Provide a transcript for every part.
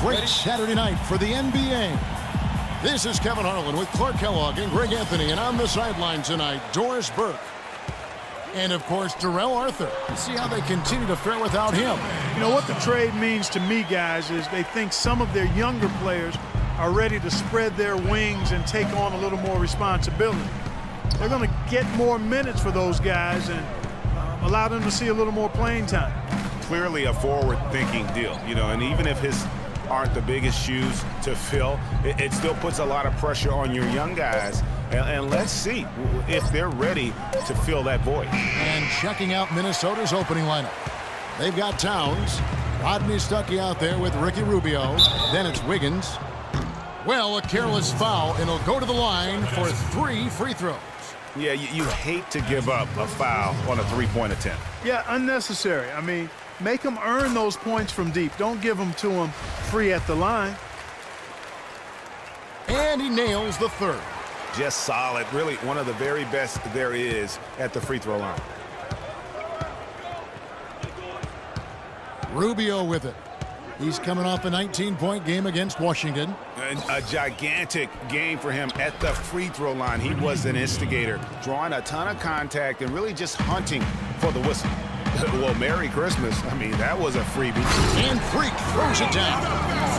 Great Saturday night for the NBA. This is Kevin Harlan with Clark Kellogg and Greg Anthony, and on the sideline tonight, Doris Burke. And, of course, Darrell Arthur. Let's see how they continue to fare without him. You know what the trade means to me, guys, is they think some of their younger players are ready to spread their wings and take on a little more responsibility. They're going to get more minutes for those guys and allow them to see a little more playing time. Clearly a forward-thinking deal, you know, and even if his aren't the biggest shoes to fill, it still puts a lot of pressure on your young guys. And let's see if they're ready to fill that void. And checking out Minnesota's opening lineup. They've got Towns. Rodney Stuckey out there with Ricky Rubio. Then it's Wiggins. Well, a careless foul, and he'll go to the line for 3 free throws. Yeah, you hate to give up a foul on a three-point attempt. Yeah, unnecessary. I mean, make them earn those points from deep. Don't give them to them free at the line. And he nails the third. Just solid. Really one of the very best there is at the free throw line. Rubio with it. He's coming off a 19-point game against Washington. And a gigantic game for him at the free throw line. He was an instigator, drawing a ton of contact and really just hunting for the whistle. Well, Merry Christmas. I mean, that was a freebie. And Freak throws it down.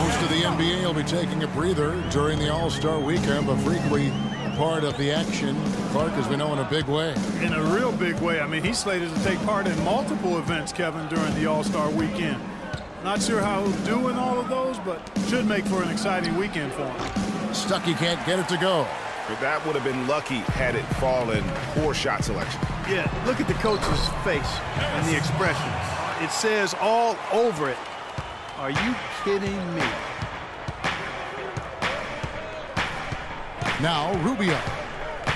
Most of the NBA will be taking a breather during the All-Star weekend, but Freak will be a part of the action. Clark, as we know, in a big way. In a real big way. I mean, he's slated to take part in multiple events, Kevin, during the All-Star weekend. Not sure how he'll do in all of those, but should make for an exciting weekend for him. Stuckey can't get it to go. But that would have been lucky had it fallen. Poor shot selection. Yeah, look at the coach's face and the expression. It says all over it, "Are you kidding me?" Now Rubio.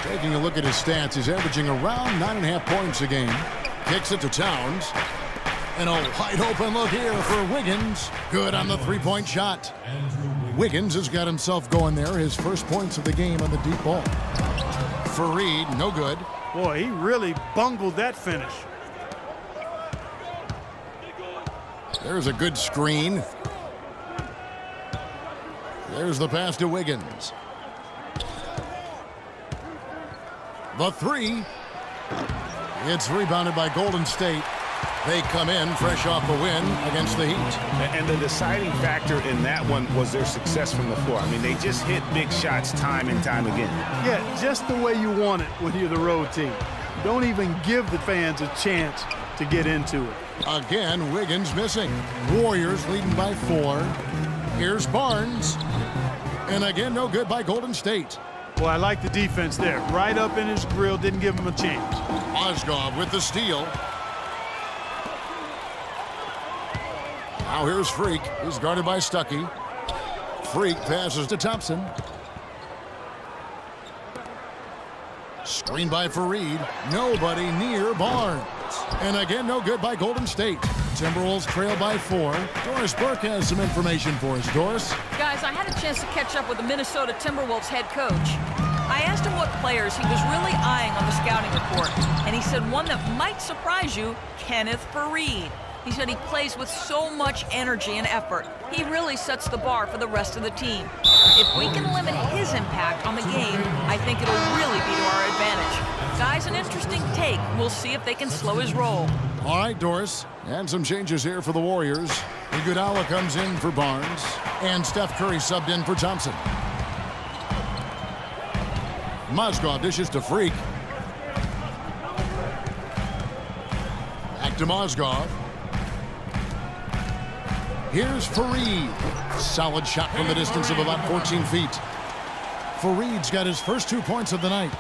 Taking a look at his stats, he's averaging around 9.5 points a game. Kicks it to Towns. And a wide open look here for Wiggins. Good on the three-point shot. Wiggins has got himself going there. His first points of the game on the deep ball. Fareed, no good. Boy, he really bungled that finish. There's a good screen. There's the pass to Wiggins. The three. It's rebounded by Golden State. They come in fresh off the win against the Heat. And the deciding factor in that one was their success from the floor. I mean, they just hit big shots time and time again. Yeah, just the way you want it when you're the road team. Don't even give the fans a chance to get into it. Again, Wiggins missing. Warriors leading by 4. Here's Barnes. And again, no good by Golden State. Well, I like the defense there. Right up in his grill, didn't give him a chance. Mozgov with the steal. Now here's Freak. He's guarded by Stuckey. Freak passes to Thompson. Screen by Fareed. Nobody near Barnes. And again, no good by Golden State. Timberwolves trail by 4. Doris Burke has some information for us. Doris? Guys, I had a chance to catch up with the Minnesota Timberwolves head coach. I asked him what players he was really eyeing on the scouting report, and he said one that might surprise you, Kenneth Fareed. He said he plays with so much energy and effort. He really sets the bar for the rest of the team. If we can limit his impact on the game, I think it'll really be to our advantage. Guys, an interesting take. We'll see if they can slow his roll. All right, Doris. And some changes here for the Warriors. Iguodala comes in for Barnes. And Steph Curry subbed in for Thompson. Mozgov dishes to Freak. Back to Mozgov. Here's Fareed. Solid shot from the distance of about 14 feet. Fareed's got his first 2 points of the night.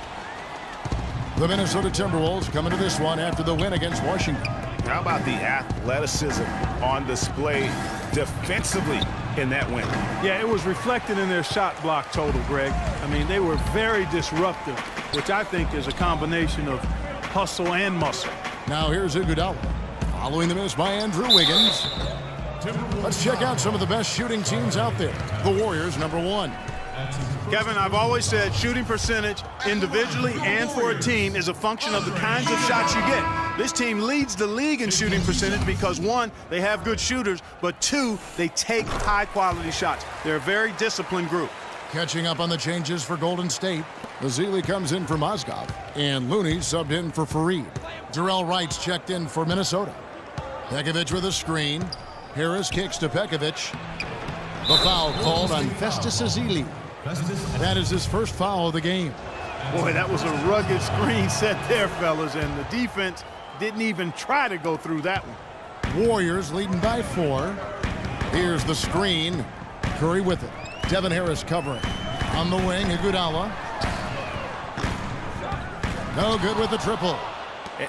The Minnesota Timberwolves coming to this one after the win against Washington. How about the athleticism on display defensively in that win? Yeah, it was reflected in their shot block total, Greg. I mean, they were very disruptive, which I think is a combination of hustle and muscle. Now here's Iguodala. Following the miss by Andrew Wiggins. Let's check out some of the best shooting teams out there. The Warriors, number 1. Kevin, I've always said shooting percentage individually and for a team is a function of the kinds of shots you get. This team leads the league in shooting percentage because, one, they have good shooters, but two, they take high-quality shots. They're a very disciplined group. Catching up on the changes for Golden State. Azili comes in for Mozgov, and Looney subbed in for Fareed. Jarrell Wright's checked in for Minnesota. Pekovic with a screen. Harris kicks to Pekovic. The foul called on Festus Azili. That is his first foul of the game. Boy, that was a rugged screen set there, fellas, and the defense didn't even try to go through that one. Warriors leading by 4. Here's the screen. Curry with it. Devin Harris covering. On the wing, Iguodala. No good with the triple.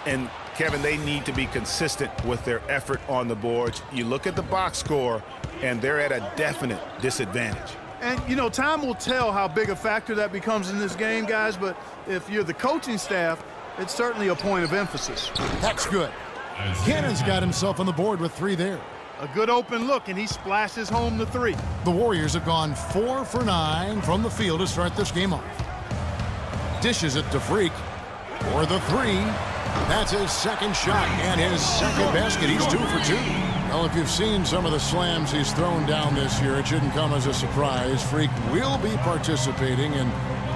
And Kevin, they need to be consistent with their effort on the boards. You look at the box score, and they're at a definite disadvantage. And, you know, time will tell how big a factor that becomes in this game, guys, but if you're the coaching staff, it's certainly a point of emphasis. That's good. Cannon's got himself on the board with 3 there. A good open look, and he splashes home the 3. The Warriors have gone 4 for 9 from the field to start this game off. Dishes it to Freak for the 3. That's his second shot and his second basket. He's 2 for 2. Well, if you've seen some of the slams he's thrown down this year, it shouldn't come as a surprise. Freak will be participating in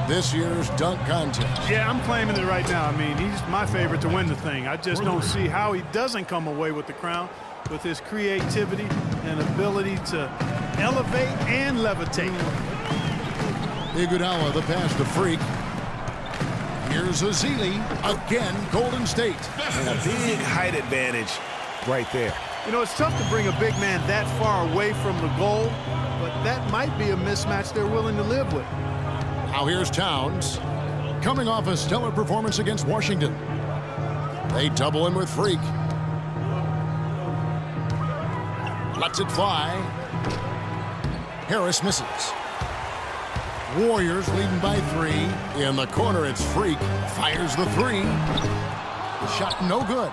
this year's dunk contest. Yeah, I'm claiming it right now. I mean, he's my favorite to win the thing. I just don't see how he doesn't come away with the crown with his creativity and ability to elevate and levitate. Iguodala, the pass to Freak. Here's Azili. Again, Golden State. And a big height advantage right there. You know, it's tough to bring a big man that far away from the goal, but that might be a mismatch they're willing to live with. Now here's Towns. Coming off a stellar performance against Washington. They double him with Freak. Lets it fly. Harris misses. Warriors leading by 3. In the corner, it's Freak. Fires the 3. Shot no good.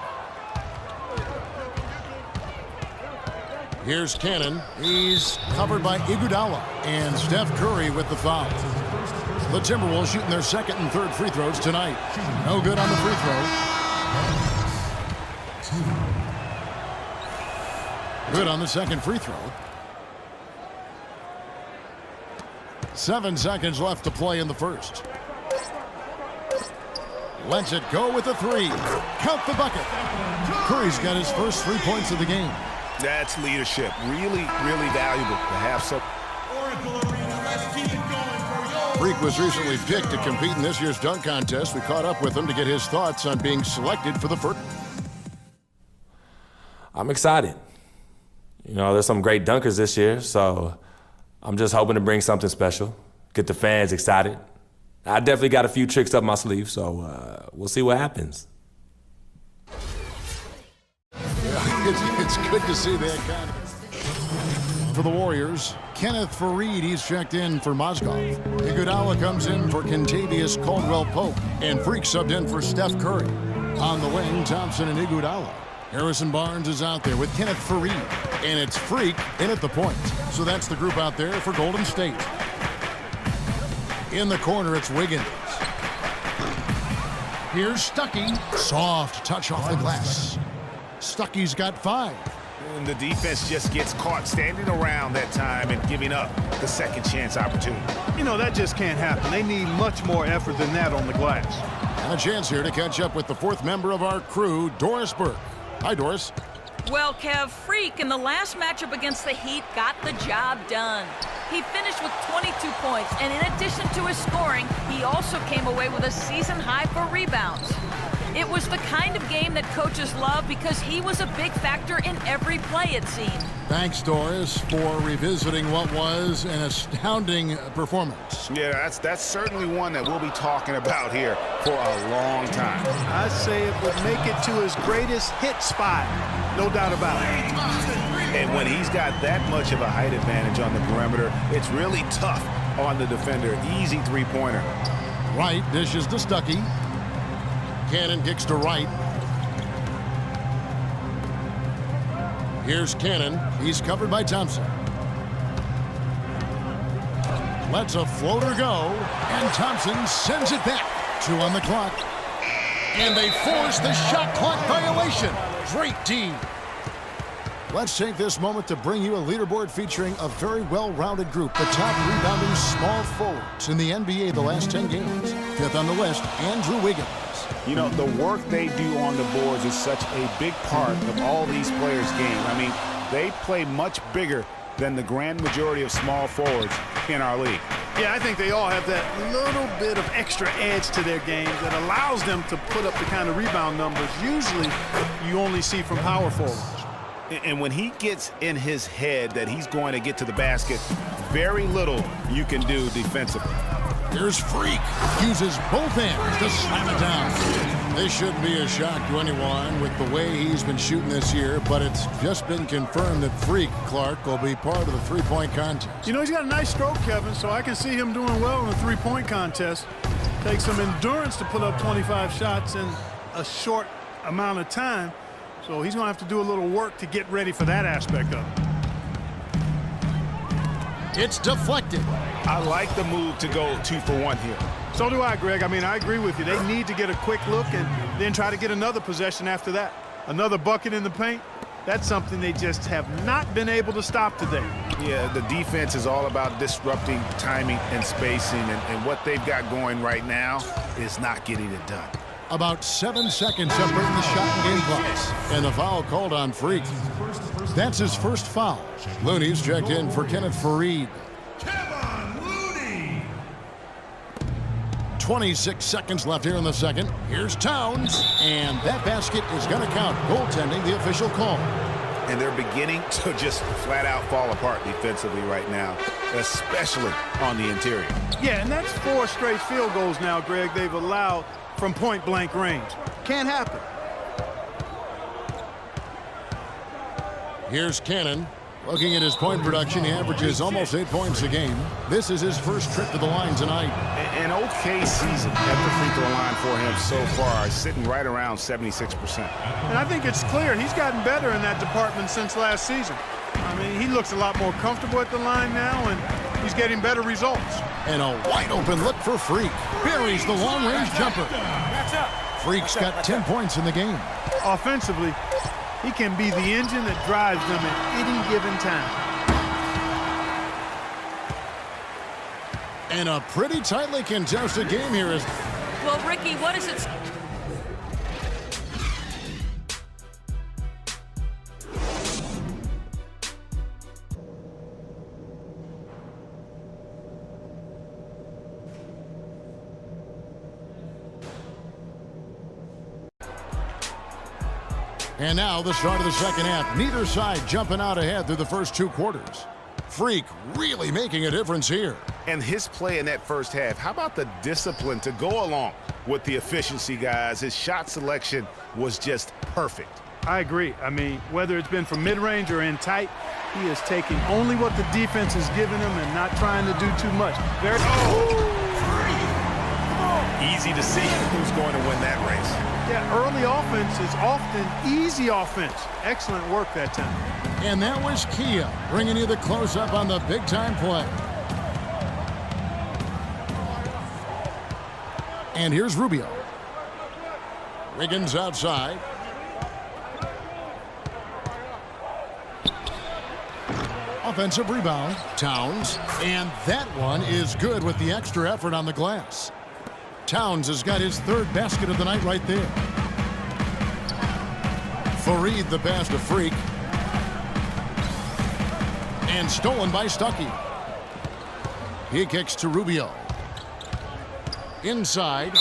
Here's Cannon. He's covered by Iguodala. And Steph Curry with the foul. The Timberwolves shooting their second and third free throws tonight. No good on the free throw. Good on the second free throw. 7 seconds left to play in the first. Lets it go with the 3. Count the bucket. Curry's got his first 3 points of the game. That's leadership. Really, really valuable to have some. Freak was recently picked to compete in this year's dunk contest. We caught up with him to get his thoughts on being selected for the first. I'm excited. You know, there's some great dunkers this year, so I'm just hoping to bring something special, get the fans excited. I definitely got a few tricks up my sleeve, so we'll see what happens. Yeah, it's good to see that kind of. For the Warriors, Kenneth Fareed, he's checked in for Mozgov. Iguodala comes in for Kentavious Caldwell-Pope, and Freak subbed in for Steph Curry. On the wing, Thompson and Iguodala. Harrison Barnes is out there with Kenneth Fareed, and it's Freak in at the point. So that's the group out there for Golden State. In the corner, it's Wiggins. Here's Stuckey. Soft touch off the glass. Stuckey's got 5. And the defense just gets caught standing around that time and giving up the second chance opportunity. You know, that just can't happen. They need much more effort than that on the glass. And a chance here to catch up with the 4th member of our crew, Doris Burke. Hi, Doris. Well, Kev, Freak in the last matchup against the Heat got the job done. He finished with 22 points, and in addition to his scoring, he also came away with a season high for rebounds. It was the kind of game that coaches love because he was a big factor in every play, it seemed. Thanks, Doris, for revisiting what was an astounding performance. Yeah, that's certainly one that we'll be talking about here for a long time. I'd say it would make it to his greatest hit spot, no doubt about it. And when he's got that much of a height advantage on the perimeter, it's really tough on the defender. Easy three-pointer. Wright dishes to Stuckey. Cannon kicks to Wright. Here's Cannon. He's covered by Thompson. Lets a floater go, and Thompson sends it back. 2 on the clock. And they force the shot clock violation. Great D. Let's take this moment to bring you a leaderboard featuring a very well-rounded group. The top rebounding small forwards in the NBA the last 10 games. Fifth on the list, Andrew Wiggins. You know, the work they do on the boards is such a big part of all these players' game. I mean, they play much bigger than the grand majority of small forwards in our league. Yeah, I think they all have that little bit of extra edge to their game that allows them to put up the kind of rebound numbers usually you only see from power forwards. And when he gets in his head that he's going to get to the basket, very little you can do defensively. Here's Freak. Uses both hands to slam it down. This shouldn't be a shock to anyone with the way he's been shooting this year, but it's just been confirmed that Freak Clark will be part of the three-point contest. You know, he's got a nice stroke, Kevin, so I can see him doing well in the three-point contest. Takes some endurance to put up 25 shots in a short amount of time, so he's going to have to do a little work to get ready for that aspect of it. It's deflected. I like the move to go 2 for 1 here. So do I, Greg. I mean, I agree with you. They need to get a quick look and then try to get another possession after that. Another bucket in the paint. That's something they just have not been able to stop today. Yeah, the defense is all about disrupting timing and spacing, and what they've got going right now is not getting it done. About 7 seconds separating the shot and game clocks. And the foul called on Freak. That's his first foul. Looney's checked in for Kenneth Faried. 26 seconds left here in the second. Here's Towns, and that basket is going to count. Goaltending, the official call. And they're beginning to just flat out fall apart defensively right now, especially on the interior. Yeah, and that's 4 straight field goals now, Greg, they've allowed from point-blank range. Can't happen. Here's Cannon. Looking at his point production, he averages almost 8 points a game. This is his first trip to the line tonight. An okay season at the free throw line for him so far, sitting right around 76%. And I think it's clear he's gotten better in that department since last season. I mean, he looks a lot more comfortable at the line now, and he's getting better results. And a wide-open look for Freak. Buries the long-range jumper. Freak's got 10 points in the game. Offensively, he can be the engine that drives them at any given time. And a pretty tightly contested game here is... Well, Ricky, what is it? And now the start of the second half. Neither side jumping out ahead through the first 2 quarters. Freak really making a difference here. And his play in that first half, how about the discipline to go along with the efficiency, guys? His shot selection was just perfect. I agree. I mean, whether it's been from mid-range or in tight, he is taking only what the defense is giving him and not trying to do too much. Very easy to see who's going to win that race. Yeah, early offense is often easy offense. Excellent work that time. And that was Kia bringing you the close-up on the big-time play. And here's Rubio. Wiggins outside. Offensive rebound, Towns. And that one is good with the extra effort on the glass. Towns has got his 3rd basket of the night right there. Faried the pass to Freak. And stolen by Stuckey. He kicks to Rubio. Inside.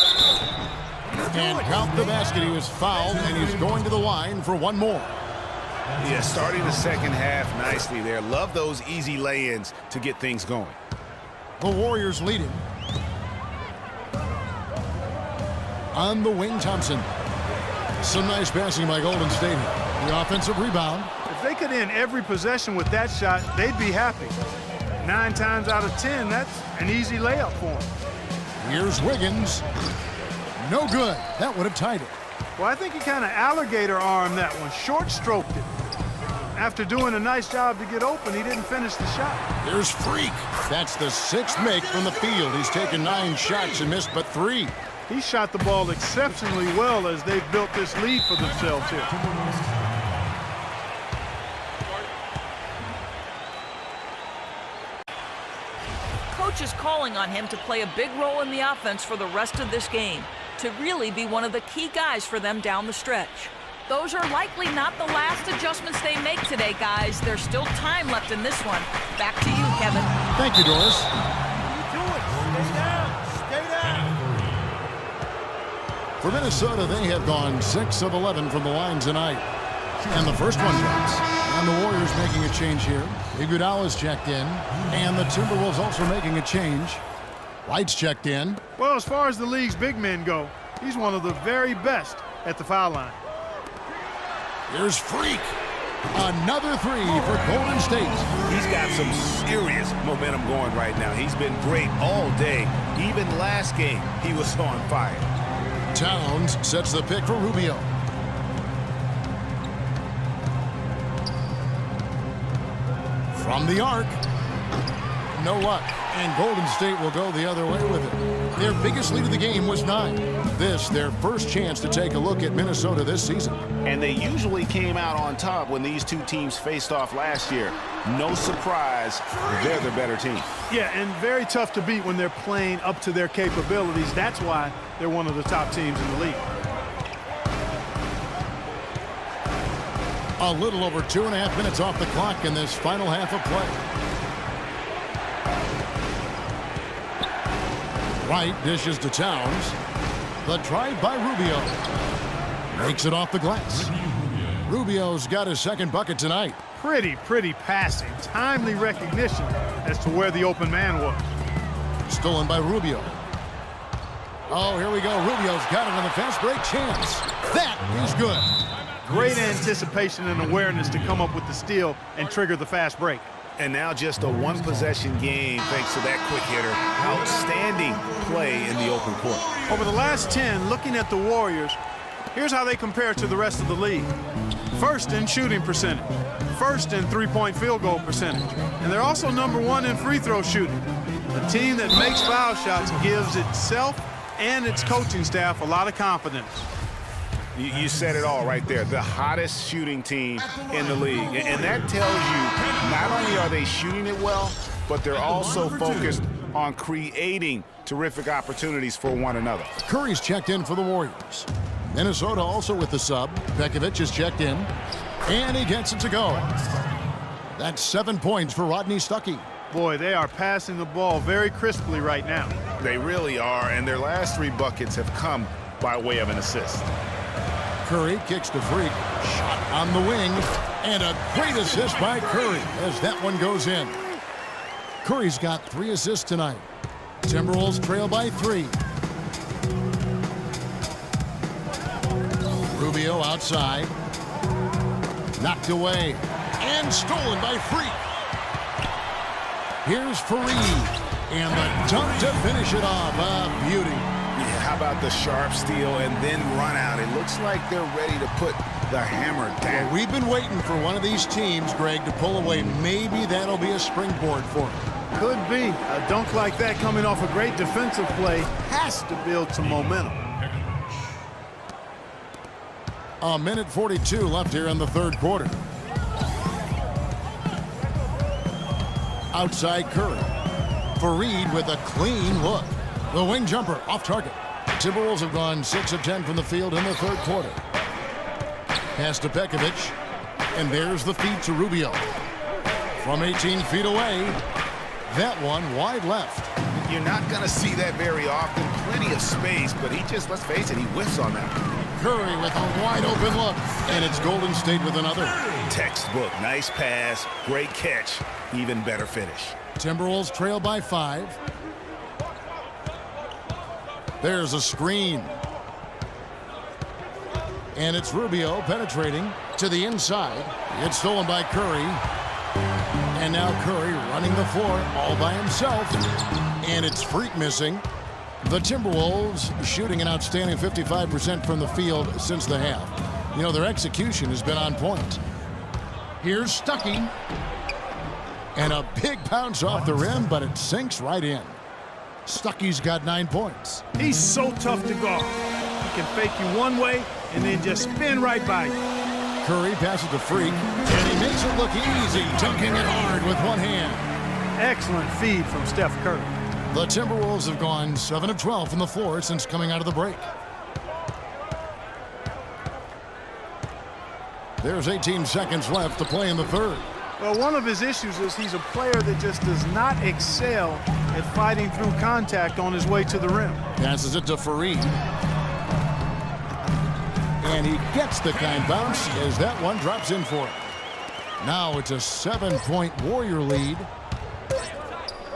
And count the basket. He was fouled, and he's going to the line for one more. Yeah, starting the second half nicely there. Love those easy lay-ins to get things going. The Warriors leading. On the wing, Thompson. Some nice passing by Golden State. The offensive rebound. If they could end every possession with that shot, they'd be happy. 9 times out of 10, that's an easy layup for them. Here's Wiggins. No good. That would have tied it. Well, I think he kind of alligator-armed that one, short-stroked it. After doing a nice job to get open, he didn't finish the shot. Here's Freak. That's the 6th make from the field. He's taken 9 shots and missed but 3. He shot the ball exceptionally well as they've built this lead for themselves here. Coach is calling on him to play a big role in the offense for the rest of this game, to really be one of the key guys for them down the stretch. Those are likely not the last adjustments they make today, guys. There's still time left in this one. Back to you, Kevin. Thank you, Doris. Do it. Stay down. Stay down. For Minnesota, they have gone 6 of 11 from the line tonight. And the first one drops. And the Warriors making a change here. Iguodala's checked in. And the Timberwolves also making a change. White's checked in. Well, as far as the league's big men go, he's one of the very best at the foul line. Here's Freak. Another three for Golden State. He's got some serious momentum going right now. He's been great all day. Even last game, he was on fire. Towns sets the pick for Rubio. From the arc. No luck. And Golden State will go the other way with it. Their biggest lead of the game was 9. This, their first chance to take a look at Minnesota this season. And they usually came out on top when these two teams faced off last year. No surprise, they're the better team. Yeah, and very tough to beat when they're playing up to their capabilities. That's why they're one of the top teams in the league. A little over 2.5 minutes off the clock in this final half of play. White dishes to Towns. The drive by Rubio. Makes it off the glass. Rubio's got his second bucket tonight. Pretty passing. Timely recognition as to where the open man was. Stolen by Rubio. Oh, here we go. Rubio's got it on the fast break chance. That is good. Great anticipation and awareness to come up with the steal and trigger the fast break. And now just a one-possession game thanks to that quick hitter. Outstanding play in the open court. Over the last 10, looking at the Warriors, here's how they compare to the rest of the league. First in shooting percentage. First in three-point field goal percentage. And they're also number 1 in free throw shooting. A team that makes foul shots gives itself and its coaching staff a lot of confidence. You said it all right there. The hottest shooting team in the league. And that tells you not only are they shooting it well, but they're also focused on creating terrific opportunities for one another. Curry's checked in for the Warriors. Minnesota also with the sub. Pekovic is checked in. And he gets it to go. That's 7 points for Rodney Stuckey. Boy, they are passing the ball very crisply right now. They really are, and their last 3 buckets have come by way of an assist. Curry kicks to Freak. Shot on the wing. And a great assist by Curry as that one goes in. Curry's got 3 assists tonight. Timberwolves trail by 3. Rubio outside. Knocked away. And stolen by Freak. Here's Fareed. And the dunk to finish it off. A beauty. Yeah, how about the sharp steal and then run out? It looks like they're ready to put the hammer down. Well, we've been waiting for one of these teams, Greg, to pull away. Maybe that'll be a springboard for them. Could be. A dunk like that coming off a great defensive play has to build some momentum. A minute 42 left here in the third quarter. Outside Curry. Fareed with a clean look. The wing jumper off target. Timberwolves have gone 6 of 10 from the field in the third quarter. Pass to Pekovic. And there's the feed to Rubio. From 18 feet away. That one wide left. You're not going to see that very often. Plenty of space, but he just, let's face it, he whiffs on that. Curry with a wide open look. And it's Golden State with another. Textbook. Nice pass. Great catch. Even better finish. Timberwolves trail by 5. There's a screen. And it's Rubio penetrating to the inside. It's stolen by Curry. And now Curry running the floor all by himself. And it's Freak missing. The Timberwolves shooting an outstanding 55% from the field since the half. You know, their execution has been on point. Here's Stuckey. And a big bounce off the rim, but it sinks right in. Stuckey's got 9 points. He's so tough to guard. He can fake you one way and then just spin right by you. Curry passes to Freak, and he makes it look easy, dunking it hard with one hand. Excellent feed from Steph Curry. The Timberwolves have gone 7 of 12 from the floor since coming out of the break. There's 18 seconds left to play in the third. Well, one of his issues is he's a player that just does not excel at fighting through contact on his way to the rim. Passes it to Fareed. And he gets the kind bounce as that one drops in for him. Now it's a 7-point Warrior lead.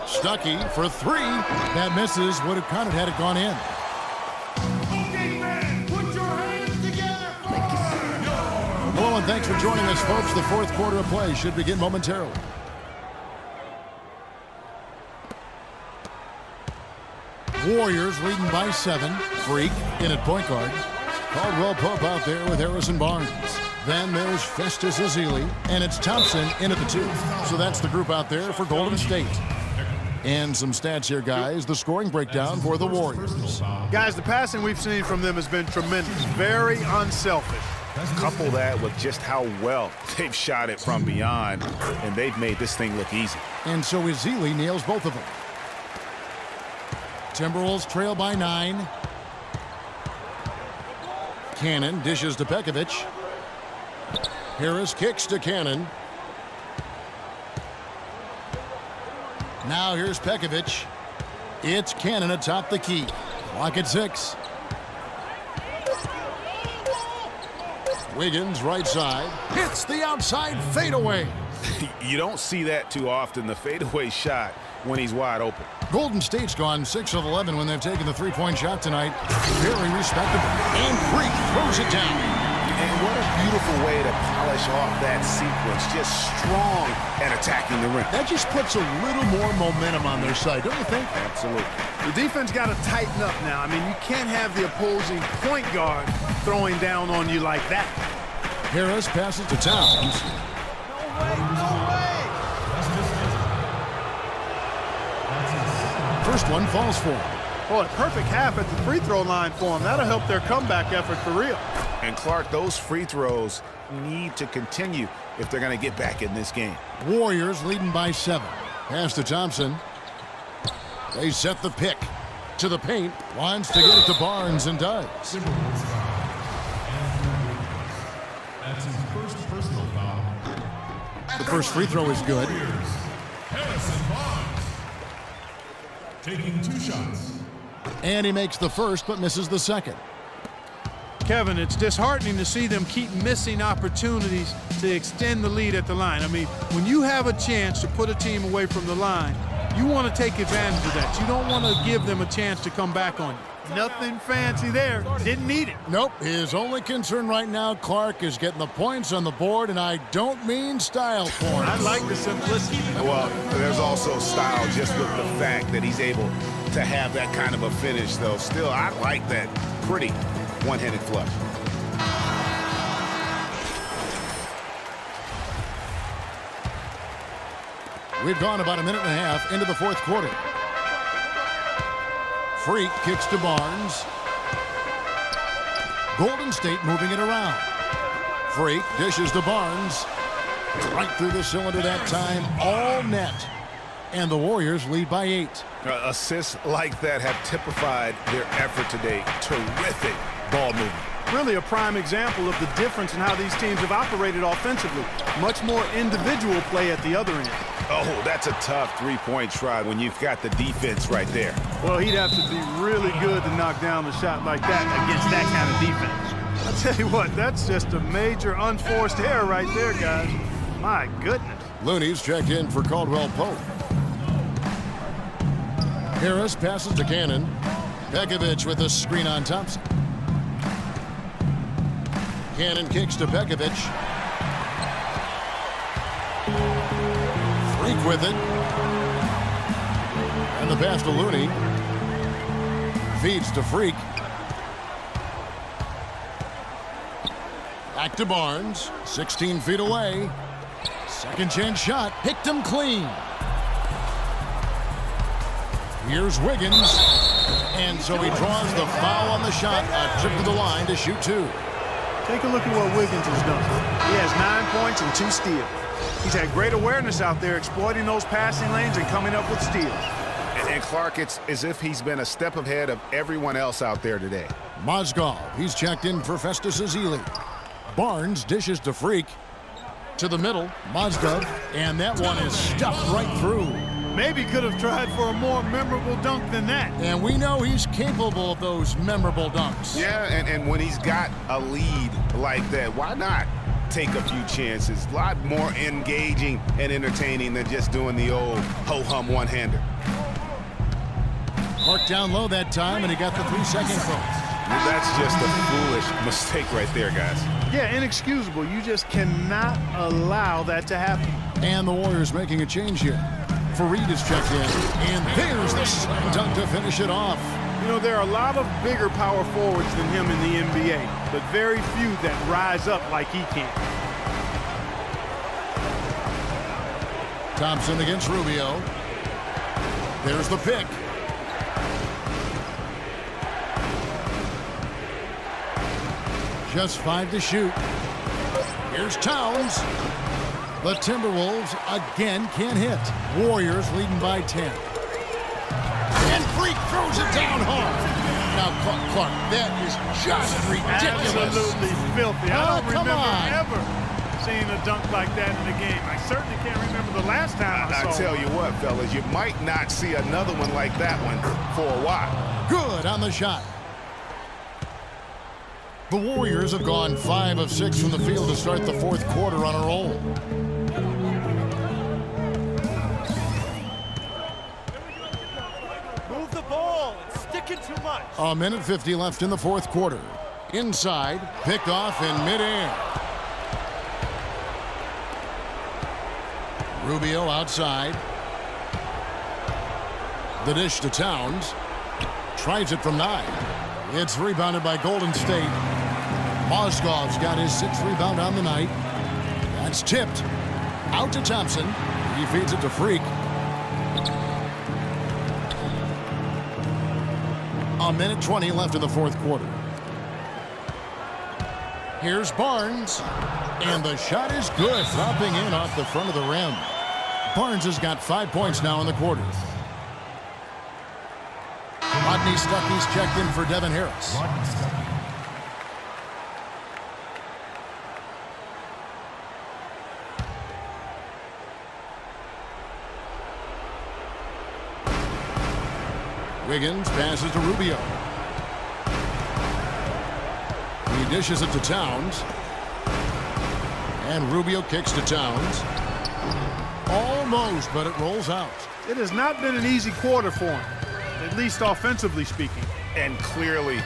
Stuckey for 3. That misses. Would have counted had it gone in. Hello and thanks for joining us, folks. The fourth quarter of play should begin momentarily. Warriors leading by 7. Freak in at point guard. Caldwell Pope out there with Harrison Barnes. Then there's Festus Ezeli, and it's Thompson in at the 2. So that's the group out there for Golden State. And some stats here, guys. The scoring breakdown for the Warriors. Guys, the passing we've seen from them has been tremendous. Very unselfish. Couple that with just how well they've shot it from beyond, and they've made this thing look easy. And so Ezeli nails both of them. Timberwolves trail by 9. Cannon dishes to Pekovic. Harris kicks to Cannon. Now here's Pekovic. It's Cannon atop the key. Clock at 6. Wiggins right side. Hits the outside fadeaway. You don't see that too often, the fadeaway shot when he's wide open. Golden State's gone 6 of 11 when they've taken the three-point shot tonight. Very respectable. And Freak throws it down. And what a beautiful way to polish off that sequence. Just strong and attacking the rim. That just puts a little more momentum on their side, don't you think? Absolutely. The defense got to tighten up now. I mean, you can't have the opposing point guard throwing down on you like that. Harris passes to Towns. No way! First one falls for him. Boy, perfect half at the free throw line for him. That'll help their comeback effort for real. And Clark, those free throws need to continue if they're going to get back in this game. Warriors leading by 7. Pass to Thompson. They set the pick to the paint. Wants to get it to Barnes and does. That's his first personal foul. The first free throw is good. Harrison Barnes taking 2 shots. And he makes the first but misses the second. Kevin, it's disheartening to see them keep missing opportunities to extend the lead at the line. I mean, when you have a chance to put a team away from the line, you want to take advantage of that. You don't want to give them a chance to come back on you. Nothing fancy there. Didn't need it. Nope. His only concern right now, Clark, is getting the points on the board, and I don't mean style points. I like the simplicity. Well, there's also style just with the fact that he's able to have that kind of a finish, though. Still, I like that pretty one-handed flush. We've gone about a minute and a half into the fourth quarter. Freak kicks to Barnes. Golden State moving it around. Freak dishes to Barnes. Right through the cylinder that time, all net. And the Warriors lead by 8. Assists like that have typified their effort today. Terrific ball movement. Really a prime example of the difference in how these teams have operated offensively. Much more individual play at the other end. Oh, that's a tough three-point try when you've got the defense right there. Well, he'd have to be really good to knock down a shot like that against that kind of defense. I'll tell you what, that's just a major unforced error right there, guys. My goodness. Looney's checked in for Caldwell Pope. Harris passes to Cannon. Pekovic with a screen on Thompson. Cannon kicks to Pekovic. Freak with it. And the pass to Looney. Feeds to Freak. Back to Barnes. 16 feet away. Second chance shot. Picked him clean. Here's Wiggins. And so he draws the foul on the shot. A trip to the line to shoot 2. Take a look at what Wiggins has done. He has 9 points and 2 steals. He's had great awareness out there, exploiting those passing lanes and coming up with steals. And Clark, it's as if he's been a step ahead of everyone else out there today. Mozgov, he's checked in for Festus Ezeli. Barnes dishes to Freak. To the middle, Mozgov, and that one is stuffed right through. Maybe could have tried for a more memorable dunk than that. And we know he's capable of those memorable dunks. Yeah, and when he's got a lead like that, why not take a few chances? A lot more engaging and entertaining than just doing the old ho-hum one-hander. Marked down low that time, and he got the 3-second bonus. That's just a foolish mistake right there, guys. Yeah, inexcusable. You just cannot allow that to happen. And the Warriors making a change here. Fareed is checked in, and there's the slam dunk to finish it off. You know, there are a lot of bigger power forwards than him in the NBA, but very few that rise up like he can. Thompson against Rubio. There's the pick. Just 5 to shoot. Here's Towns. The Timberwolves again can't hit. Warriors leading by 10. And Freak throws it down hard. Now, Clark, that is just ridiculous. Absolutely filthy. I don't remember ever seeing a dunk like that in the game. I certainly can't remember the last time I saw I tell you what, fellas, you might not see another one like that one for a while. Good on the shot. The Warriors have gone 5 of 6 from the field to start the 4th quarter on a roll. Move the ball. It's sticking too much. A minute 50 left in the 4th quarter. Inside, picked off in midair. Rubio outside. The dish to Towns. Tries it from 9. It's rebounded by Golden State. Mozgov's got his 6th rebound on the night. That's tipped. Out to Thompson. He feeds it to Freak. A minute 20 left in the 4th quarter. Here's Barnes. And the shot is good. Dropping in off the front of the rim. Barnes has got 5 points now in the quarter. Rodney Stuckey's checked in for Devin Harris. Wiggins passes to Rubio. He dishes it to Towns. And Rubio kicks to Towns. Almost, but it rolls out. It has not been an easy quarter for him, at least offensively speaking. And clearly,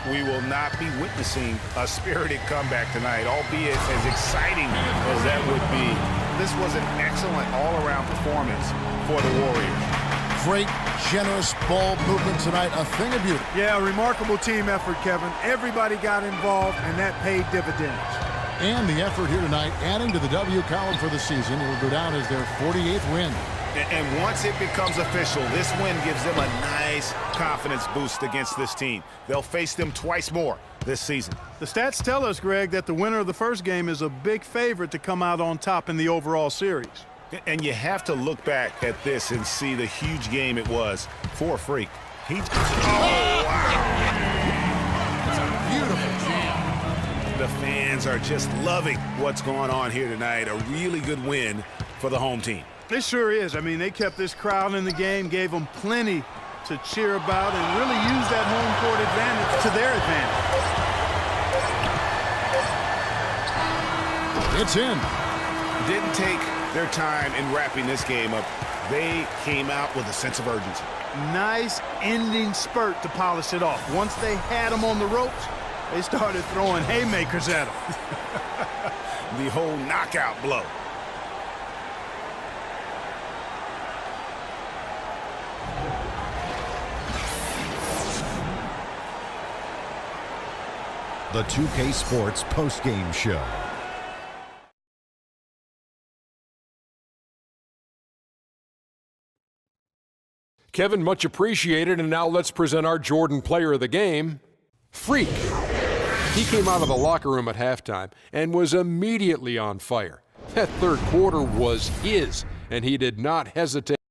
we will not be witnessing a spirited comeback tonight, albeit as exciting as that would be. This was an excellent all-around performance for the Warriors. Great, generous ball movement tonight, a thing of beauty. Yeah, a remarkable team effort, Kevin. Everybody got involved, and that paid dividends. And the effort here tonight, adding to the W column for the season, it will go down as their 48th win. And once it becomes official, this win gives them a nice confidence boost against this team. They'll face them twice more this season. The stats tell us, Greg, that the winner of the first game is a big favorite to come out on top in the overall series. And you have to look back at this and see the huge game it was for Freak. Oh, wow. It's a beautiful jam. The fans are just loving what's going on here tonight. A really good win for the home team. It sure is. I mean, they kept this crowd in the game, gave them plenty to cheer about, and really used that home court advantage to their advantage. It's in. Didn't take their time in wrapping this game up. They came out with a sense of urgency. Nice ending spurt to polish it off. Once they had them on the ropes, they started throwing haymakers at them. The whole knockout blow. The 2K Sports postgame show. Kevin, much appreciated. And now let's present our Jordan Player of the Game, Freak. He came out of the locker room at halftime and was immediately on fire. That third quarter was his, and he did not hesitate.